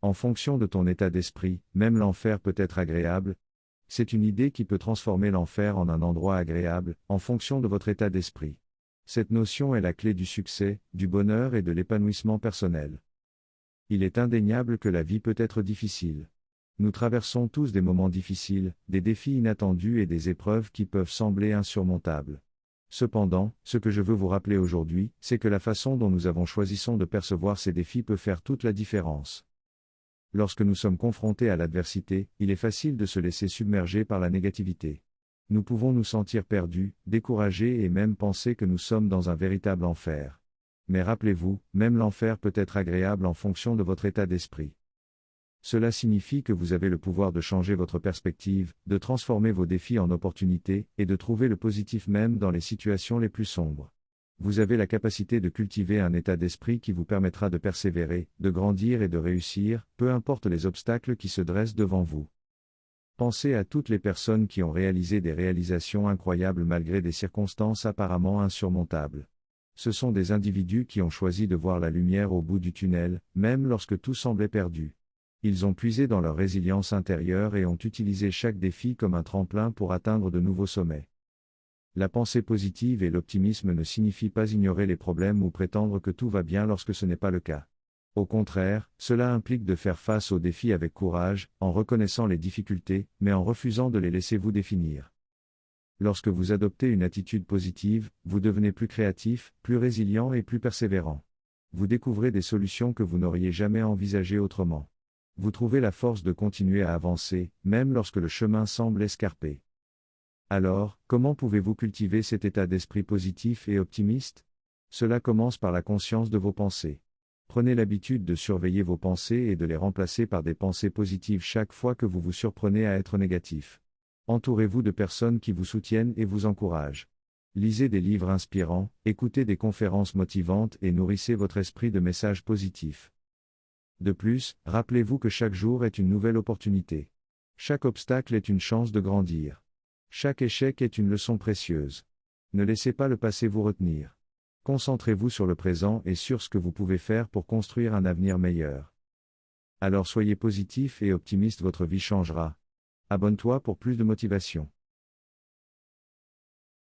En fonction de ton état d'esprit, même l'enfer peut être agréable. C'est une idée qui peut transformer l'enfer en un endroit agréable, en fonction de votre état d'esprit. Cette notion est la clé du succès, du bonheur et de l'épanouissement personnel. Il est indéniable que la vie peut être difficile. Nous traversons tous des moments difficiles, des défis inattendus et des épreuves qui peuvent sembler insurmontables. Cependant, ce que je veux vous rappeler aujourd'hui, c'est que la façon dont nous avons choisi de percevoir ces défis peut faire toute la différence. Lorsque nous sommes confrontés à l'adversité, il est facile de se laisser submerger par la négativité. Nous pouvons nous sentir perdus, découragés et même penser que nous sommes dans un véritable enfer. Mais rappelez-vous, même l'enfer peut être agréable en fonction de votre état d'esprit. Cela signifie que vous avez le pouvoir de changer votre perspective, de transformer vos défis en opportunités, et de trouver le positif même dans les situations les plus sombres. Vous avez la capacité de cultiver un état d'esprit qui vous permettra de persévérer, de grandir et de réussir, peu importe les obstacles qui se dressent devant vous. Pensez à toutes les personnes qui ont réalisé des réalisations incroyables malgré des circonstances apparemment insurmontables. Ce sont des individus qui ont choisi de voir la lumière au bout du tunnel, même lorsque tout semblait perdu. Ils ont puisé dans leur résilience intérieure et ont utilisé chaque défi comme un tremplin pour atteindre de nouveaux sommets. La pensée positive et l'optimisme ne signifient pas ignorer les problèmes ou prétendre que tout va bien lorsque ce n'est pas le cas. Au contraire, cela implique de faire face aux défis avec courage, en reconnaissant les difficultés, mais en refusant de les laisser vous définir. Lorsque vous adoptez une attitude positive, vous devenez plus créatif, plus résilient et plus persévérant. Vous découvrez des solutions que vous n'auriez jamais envisagées autrement. Vous trouvez la force de continuer à avancer, même lorsque le chemin semble escarpé. Alors, comment pouvez-vous cultiver cet état d'esprit positif et optimiste ? Cela commence par la conscience de vos pensées. Prenez l'habitude de surveiller vos pensées et de les remplacer par des pensées positives chaque fois que vous vous surprenez à être négatif. Entourez-vous de personnes qui vous soutiennent et vous encouragent. Lisez des livres inspirants, écoutez des conférences motivantes et nourrissez votre esprit de messages positifs. De plus, rappelez-vous que chaque jour est une nouvelle opportunité. Chaque obstacle est une chance de grandir. Chaque échec est une leçon précieuse. Ne laissez pas le passé vous retenir. Concentrez-vous sur le présent et sur ce que vous pouvez faire pour construire un avenir meilleur. Alors soyez positif et optimiste, votre vie changera. Abonne-toi pour plus de motivation.